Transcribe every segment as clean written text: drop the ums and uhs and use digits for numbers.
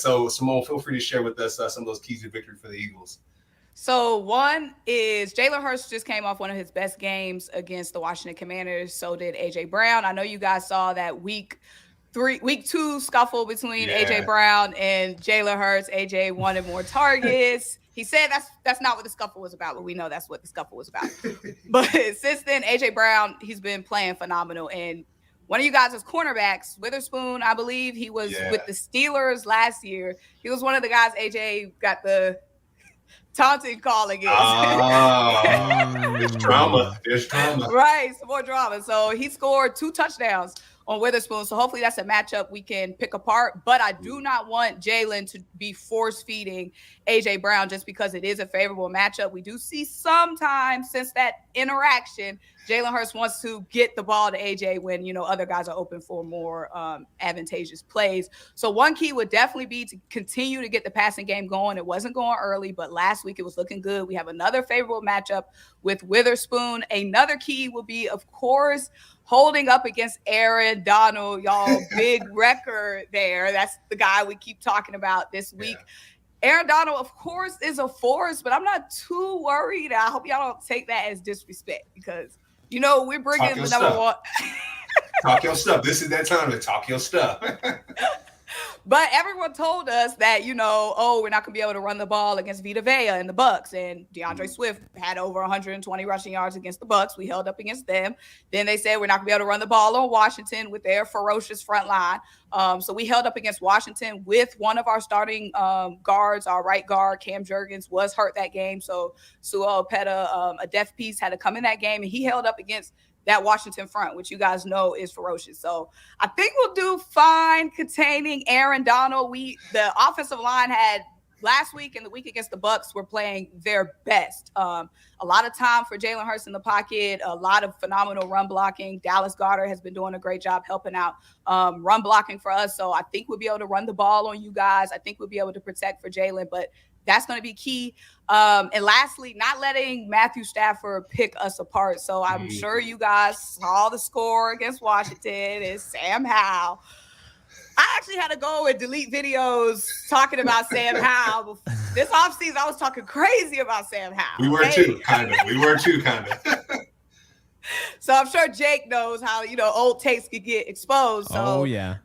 So, Simone, feel free to share with us some of those keys to victory for the Eagles. So one is Jalen Hurts just came off one of his best games against the Washington Commanders. So did AJ Brown. I know you guys saw that week 2 scuffle between AJ Brown and Jalen Hurts. AJ wanted more targets. He said that's not what the scuffle was about, but we know that's what the scuffle was about. But since then, AJ Brown, he's been playing phenomenal. And one of you guys' cornerbacks, Witherspoon, I believe he was with the Steelers last year. He was one of the guys AJ got the taunting call against. There's drama. There's drama. Right, some more drama. So he scored 2 touchdowns on Witherspoon. So hopefully that's a matchup we can pick apart. But I do not want Jalen to be force feeding AJ Brown just because it is a favorable matchup. We do see sometimes since that interaction, Jalen Hurts wants to get the ball to AJ when, other guys are open for more advantageous plays. So one key would definitely be to continue to get the passing game going. It wasn't going early, but last week it was looking good. We have another favorable matchup with Witherspoon. Another key will be, of course, holding up against Aaron Donald, y'all. Big record there. That's the guy we keep talking about this week. Aaron Donald, of course, is a force, but I'm not too worried. I hope y'all don't take that as disrespect because, we're bringing the number one. Talk your stuff. This is that time to talk your stuff. But everyone told us that, we're not going to be able to run the ball against Vita Vea and the Bucs. And DeAndre Swift had over 120 rushing yards against the Bucs. We held up against them. Then they said we're not going to be able to run the ball on Washington with their ferocious front line. So we held up against Washington with one of our starting guards. Our right guard, Cam Jurgens, was hurt that game. So Sua Opeta, a deaf piece, had to come in that game. And he held up against that Washington front, which you guys know is ferocious. So I think we'll do fine containing Aaron Donald. The offensive line had last week and the week against the Bucs were playing their best. A lot of time for Jalen Hurts in the pocket, a lot of phenomenal run blocking. Dallas Goedert has been doing a great job helping out run blocking for us. So I think we'll be able to run the ball on you guys. I think we'll be able to protect for Jalen, but that's going to be key. And lastly, not letting Matthew Stafford pick us apart. So I'm sure you guys saw the score against Washington. It's Sam Howell. I actually had to go and delete videos talking about Sam Howell. This offseason, I was talking crazy about Sam Howell. We were too, kind of. So I'm sure Jake knows how, old takes could get exposed. So. Oh, yeah.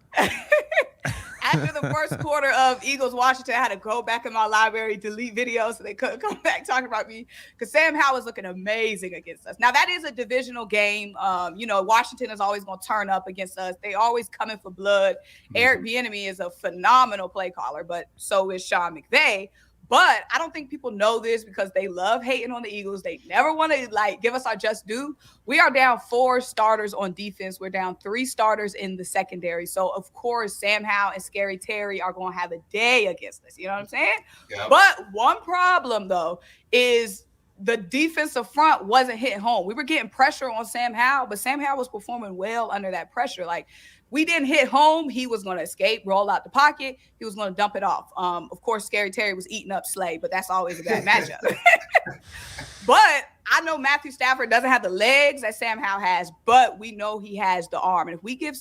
After the first quarter of Eagles-Washington, I had to go back in my library, delete videos so they couldn't come back talking about me because Sam Howell was looking amazing against us. Now, that is a divisional game. Washington is always going to turn up against us. They always coming for blood. Eric Bieniemy is a phenomenal play caller, but so is Sean McVay. But I don't think people know this because they love hating on the Eagles. They never want to give us our just due. We are down 4 starters on defense. We're down 3 starters in the secondary. So, of course, Sam Howell and Scary Terry are going to have a day against us. You know what I'm saying? Yep. But one problem, though, is the defensive front wasn't hitting home. We were getting pressure on Sam Howell, but Sam Howell was performing well under that pressure. We didn't hit home. He was going to escape, roll out the pocket. He was going to dump it off. Of course, Scary Terry was eating up Slay, but that's always a bad matchup. But I know Matthew Stafford doesn't have the legs that Sam Howell has, but we know he has the arm. And if we give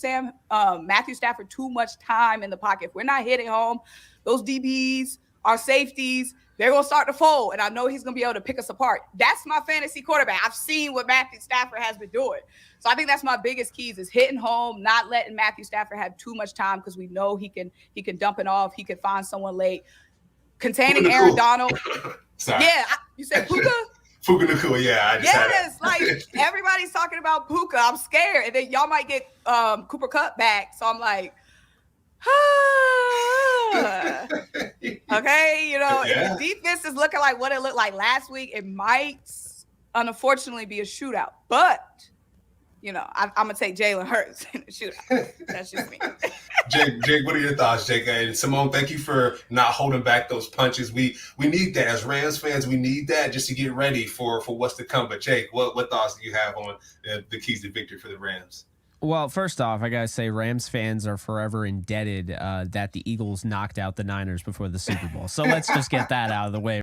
Matthew Stafford too much time in the pocket, if we're not hitting home, those DBs, our safeties, they're going to start to fold. And I know he's going to be able to pick us apart. That's my fantasy quarterback. I've seen what Matthew Stafford has been doing. So I think that's my biggest keys is hitting home, not letting Matthew Stafford have too much time because we know he can dump it off. He can find someone late. Containing Aaron Donald. Sorry. Yeah. You said Puka? Puka Nacua, yeah. Everybody's talking about Puka. I'm scared. And then y'all might get Cooper Kupp back. So I'm like, okay, if the defense is looking like what it looked like last week, it might unfortunately be a shootout. But, I'm going to take Jalen Hurts in the shootout. That's just me. Jake, what are your thoughts, Jake? And Simone, thank you for not holding back those punches. We need that as Rams fans. We need that just to get ready for what's to come. But Jake, what thoughts do you have on the keys to victory for the Rams? Well, first off, I got to say Rams fans are forever indebted that the Eagles knocked out the Niners before the Super Bowl. So let's just get that out of the way.